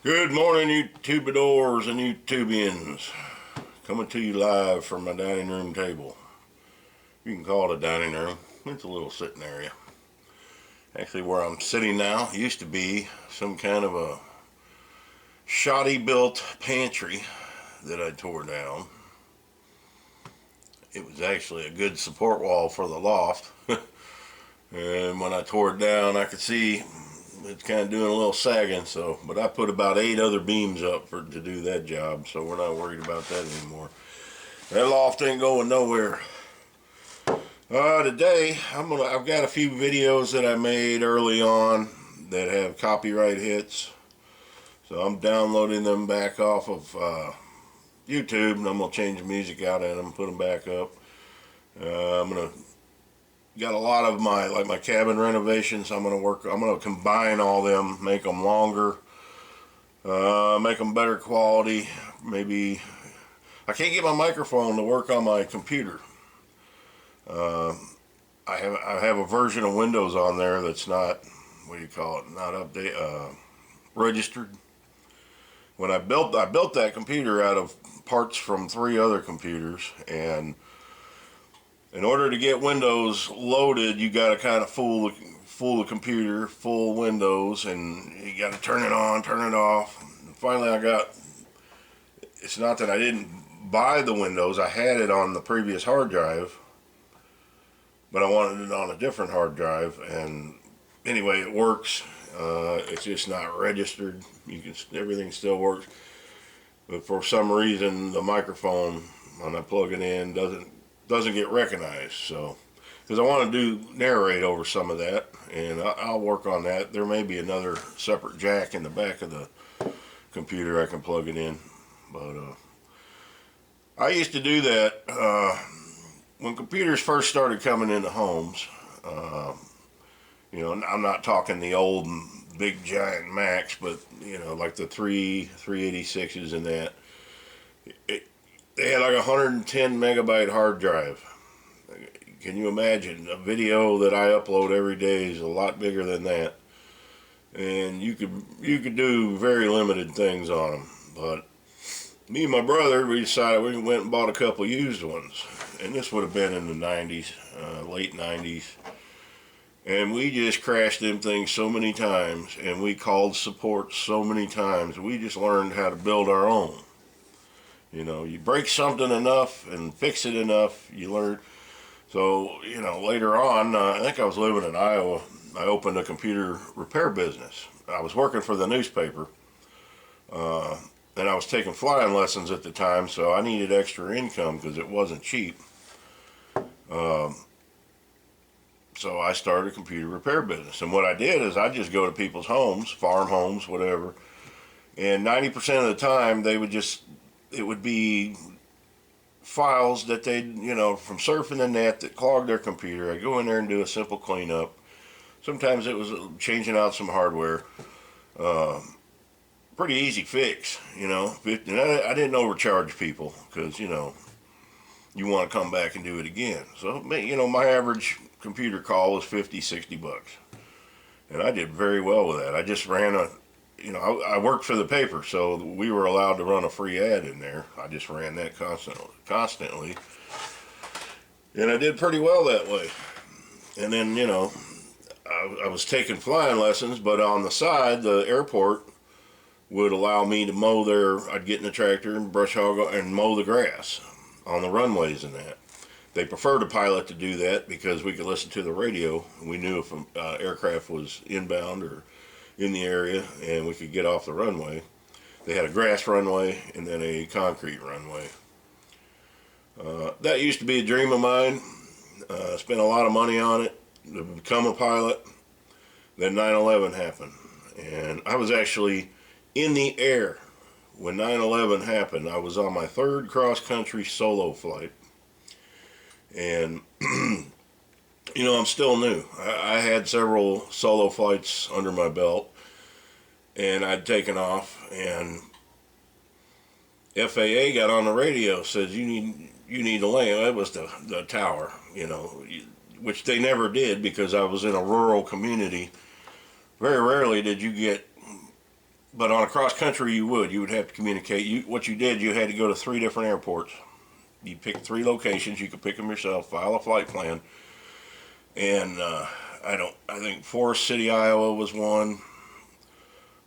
Good morning, you tubadors and you tubians. Coming to you live from my dining room table. You can call it a dining room. It's a little sitting area. Actually, where I'm sitting now used to be some kind of a shoddy built pantry that I tore down. It was actually a good support wall for the loft. And when I tore it down, I could see it's kind of doing a little sagging, but I put about 8 other beams up to do that job, so we're not worried about that anymore. That loft ain't going nowhere. Today I've got a few videos that I made early on that have copyright hits, so I'm downloading them back off of YouTube, and I'm gonna change the music out of them, put them back up. Got a lot of my cabin renovations. I'm gonna combine all them, make them longer, make them better quality. Maybe I can't get my microphone to work on my computer. I have a version of Windows on there that's not, what do you call it, not registered. When I built that computer out of parts from 3 other computers, and in order to get Windows loaded, you got to kind of fool the computer, full Windows, and you got to turn it on, turn it off. And finally, it's not that I didn't buy the Windows, I had it on the previous hard drive, but I wanted it on a different hard drive, and anyway, it works. It's just not registered. Everything still works, but for some reason, the microphone, when I plug it in, doesn't get recognized. So, because I want to narrate over some of that, and I'll work on that. There may be another separate jack in the back of the computer I can plug it in, but I used to do that when computers first started coming into homes. I'm not talking the old big giant Macs, but like the 386s and that. They had like a 110 megabyte hard drive. Can you imagine? A video that I upload every day is a lot bigger than that, and you could do very limited things on them. But me and my brother, we decided we went and bought a couple used ones, and this would have been in the 90s, late 90s. And we just crashed them things so many times, and we called support so many times. We just learned how to build our own. You break something enough and fix it enough, you learn. So, later on, I think I was living in Iowa, I opened a computer repair business. I was working for the newspaper, and I was taking flying lessons at the time, so I needed extra income because it wasn't cheap. So I started a computer repair business, and what I did is I just go to people's homes, farm homes, whatever, and 90% of the time it would be files that from surfing the net that clogged their computer. I go in there and do a simple cleanup. Sometimes it was changing out some hardware. Pretty easy fix, And I didn't overcharge people because, you want to come back and do it again. So, my average computer call was $50-$60. And I did very well with that. I just ran I worked for the paper, so we were allowed to run a free ad in there. I just ran that constantly, and I did pretty well that way. And then, I was taking flying lessons, but on the side, the airport would allow me to I'd get in the tractor and brush hog and mow the grass on the runways and that. They preferred a pilot to do that because we could listen to the radio. We knew if an aircraft was inbound or in the area, and we could get off the runway. They had a grass runway and then a concrete runway. That used to be a dream of mine. Spent a lot of money on it to become a pilot. Then 9/11 happened, and I was actually in the air when 9/11 happened. I was on my 3rd cross-country solo flight, and I'm still new. I had several solo flights under my belt, and I'd taken off, and FAA got on the radio, says you need to land. That was the tower, which they never did because I was in a rural community. Very rarely did you get but on a cross country, you would have to communicate. What you did, you had to go to 3 different airports. You picked 3 locations. You could pick them yourself. File a flight plan, and I think Forest City, Iowa was one.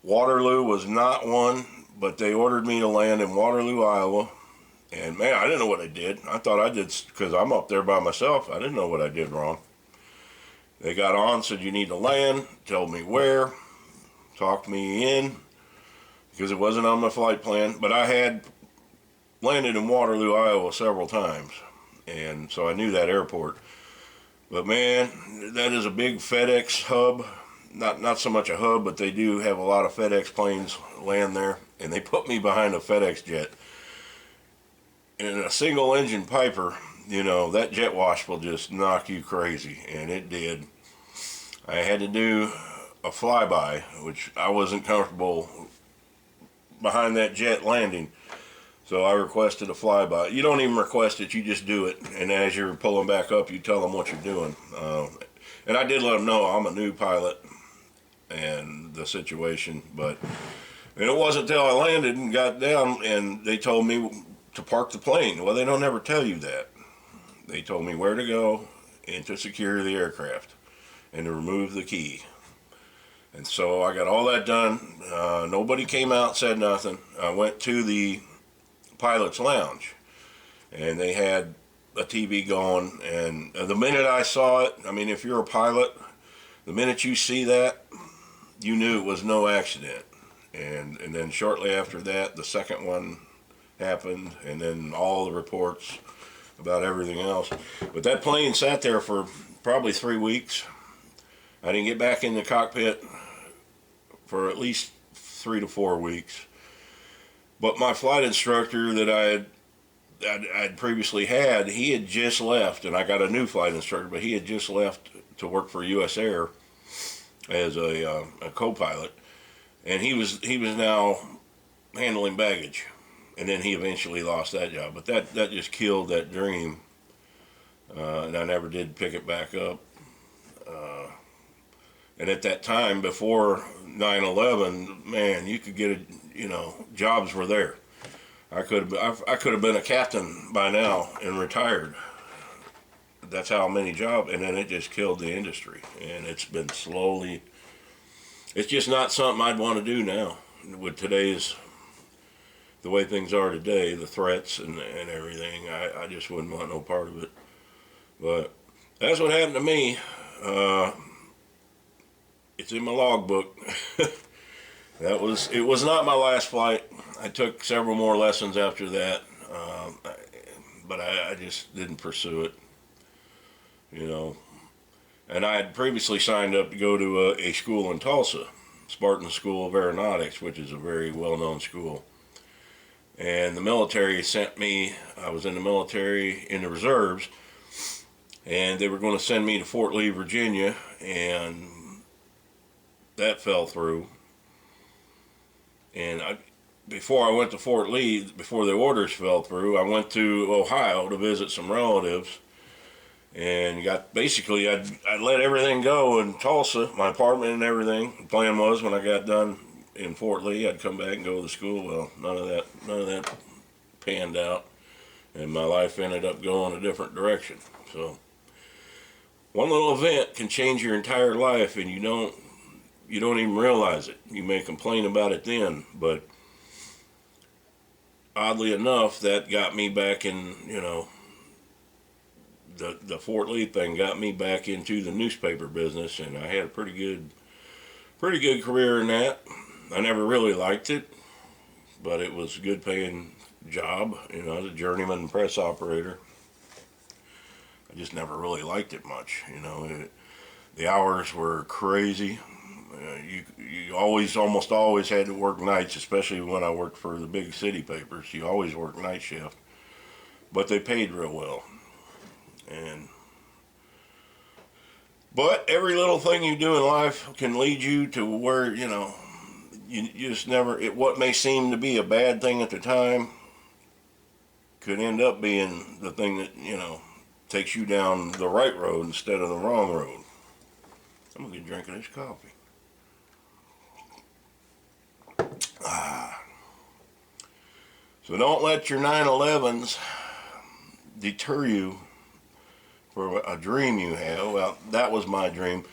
Waterloo was not one, but they ordered me to land in Waterloo, Iowa. And man, I didn't know what I did. I thought I did, because I'm up there by myself. I didn't know what I did wrong. They got on, said you need to land, told me where, talked me in, because it wasn't on my flight plan. But I had landed in Waterloo, Iowa several times, and so I knew that airport. But man, that is a big FedEx hub. Not so much a hub, but they do have a lot of FedEx planes land there. And they put me behind a FedEx jet. In a single engine Piper, you know, that jet wash will just knock you crazy. And it did. I had to do a flyby, which I wasn't comfortable behind that jet landing. So I requested a flyby. You don't even request it, you just do it. And as you're pulling back up, you tell them what you're doing. And I did let them know I'm a new pilot and the situation. And it wasn't until I landed and got down and they told me to park the plane. Well, they don't ever tell you that. They told me where to go and to secure the aircraft and to remove the key. And so I got all that done. Nobody came out, said nothing. I went to the pilot's lounge and they had a TV going, and the minute I saw it, I mean, if you're a pilot, the minute you see that, you knew it was no accident. And then shortly after that, the second one happened, and then all the reports about everything else. But that plane sat there for probably 3 weeks. I didn't get back in the cockpit for at least 3 to 4 weeks. But my flight instructor that I'd previously had, he had just left, and I got a new flight instructor, but he had just left to work for US Air as a co-pilot, and he was now handling baggage, and then he eventually lost that job. But that just killed that dream, and I never did pick it back up. And at that time, before 9/11, man, you could get jobs were there. I could have been a captain by now and retired. That's how many jobs, and then it just killed the industry. And it's been slowly. It's just not something I'd want to do now with the way things are today, the threats and everything. I just wouldn't want no part of it. But that's what happened to me. It's in my logbook. It was not my last flight. I took several more lessons after that, but I just didn't pursue it, And I had previously signed up to go to a school in Tulsa, Spartan School of Aeronautics, which is a very well-known school. And the military sent me, I was in the military in the reserves, and they were going to send me to Fort Lee, Virginia, and that fell through. And before I went to Fort Lee, before the orders fell through, I went to Ohio to visit some relatives, and I let everything go in Tulsa, my apartment and everything. The plan was when I got done in Fort Lee, I'd come back and go to school. Well, none of that panned out, and my life ended up going a different direction. So one little event can change your entire life, and you don't even realize it. You may complain about it then, but oddly enough, that got me back in, the Fort Lee thing got me back into the newspaper business, and I had a pretty good career in that. I never really liked it, but it was a good paying job, as a journeyman press operator. I just never really liked it much, the hours were crazy. You almost always had to work nights, especially when I worked for the big city papers. You always worked night shift, but they paid real well. But every little thing you do in life can lead you to where, you just never, what may seem to be a bad thing at the time could end up being the thing that, takes you down the right road instead of the wrong road. I'm going to get a drink of this coffee. So don't let your 9/11s deter you for a dream you have. Well, that was my dream.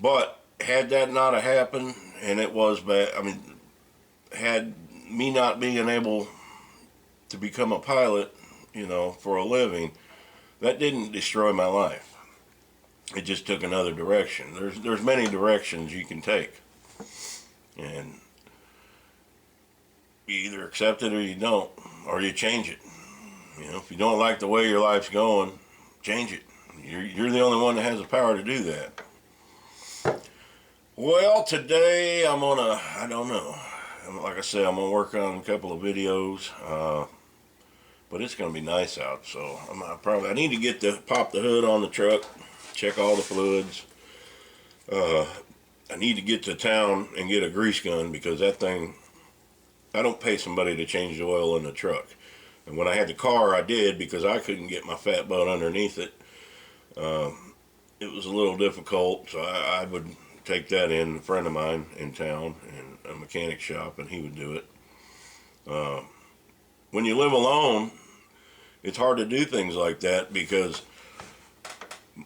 But had that not have happened, and it was bad, I mean, had me not being able to become a pilot, you know, for a living, that didn't destroy my life. It just took another direction. There's many directions you can take, and you either accept it or you don't, or you change it. You know, if you don't like the way your life's going, change it. You're the only one that has the power to do that. Well, today I don't know. Like I said, I'm gonna work on a couple of videos, but it's gonna be nice out. So I need to pop the hood on the truck, check all the fluids. I need to get to town and get a grease gun, because that thing, I don't pay somebody to change the oil in the truck. And when I had the car, I did, because I couldn't get my fat butt underneath it. It was a little difficult, so I would take that in. A friend of mine in town in a mechanic shop, and he would do it. When you live alone, it's hard to do things like that, because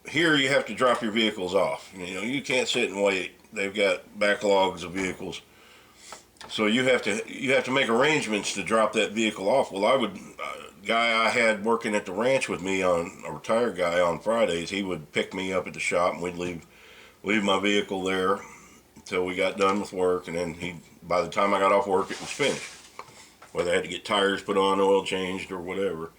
here you have to drop your vehicles off. You know, you can't sit and wait. They've got backlogs of vehicles. So you have to make arrangements to drop that vehicle off. Well, guy I had working at the ranch with me, a retired guy, on Fridays, he would pick me up at the shop, and we'd leave my vehicle there until we got done with work, and then by the time I got off work, it was finished. Whether I had to get tires put on, oil changed, or whatever.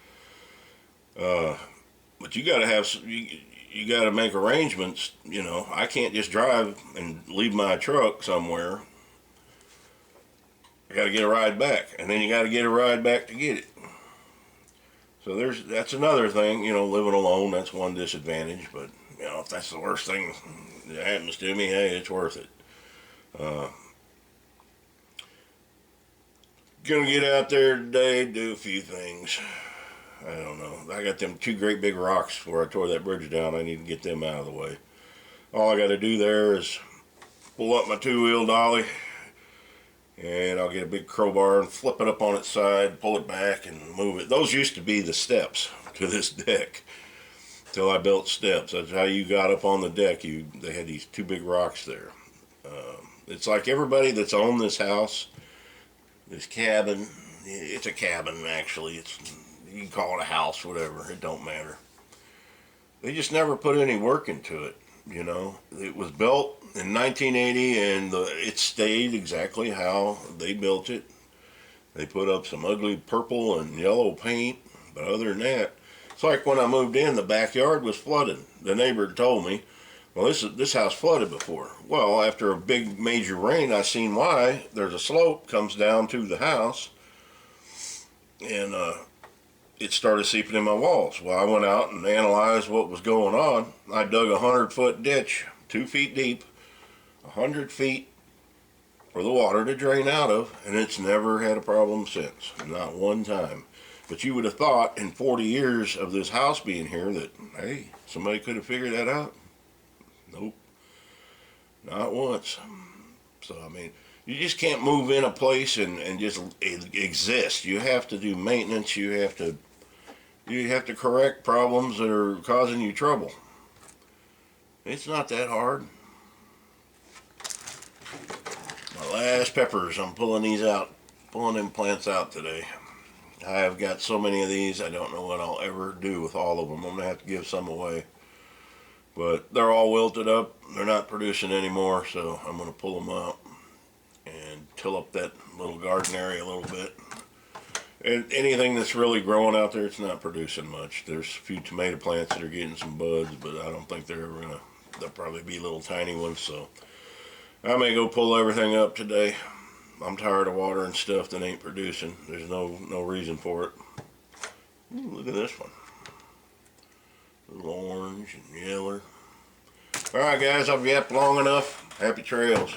But you got to make arrangements. You know, I can't just drive and leave my truck somewhere. I got to get a ride back, and then you got to get a ride back to get it. So that's another thing, you know, living alone. That's one disadvantage. But you know, if that's the worst thing that happens to me, hey, it's worth it. Gonna get out there today, do a few things. I don't know. I got them two great big rocks where I tore that bridge down. I need to get them out of the way. All I got to do there is pull up my two-wheel dolly, and I'll get a big crowbar and flip it up on its side, pull it back, and move it. Those used to be the steps to this deck till I built steps. That's how you got up on the deck. They had these two big rocks there. It's like everybody that's owned this house, this cabin. It's a cabin, actually. You can call it a house, whatever. It don't matter. They just never put any work into it. You know, it was built in 1980, and it stayed exactly how they built it. They put up some ugly purple and yellow paint, but other than that, it's like when I moved in, the backyard was flooded. The neighbor told me, well, this house flooded before. Well, after a big major rain, I seen why. There's a slope comes down to the house, and it started seeping in my walls. Well, I went out and analyzed what was going on. I dug a 100-foot ditch, 2 feet deep, 100 feet for the water to drain out of, and it's never had a problem since, not one time. But you would have thought in 40 years of this house being here that, hey, somebody could have figured that out. Nope, not once. So, I mean, you just can't move in a place and just exist. You have to do maintenance. You have to correct problems that are causing you trouble. It's not that hard. My last peppers, I'm pulling these out, pulling them plants out today. I have got so many of these, I don't know what I'll ever do with all of them. I'm going to have to give some away. But they're all wilted up. They're not producing anymore, so I'm going to pull them out and till up that little garden area a little bit. And anything that's really growing out there, it's not producing much. There's a few tomato plants that are getting some buds, but I don't think they'll probably be little tiny ones, so I may go pull everything up today. I'm tired of watering stuff that ain't producing. There's no reason for it. Ooh, look at this one. A little orange and yellow. Alright guys, I've yapped long enough. Happy trails.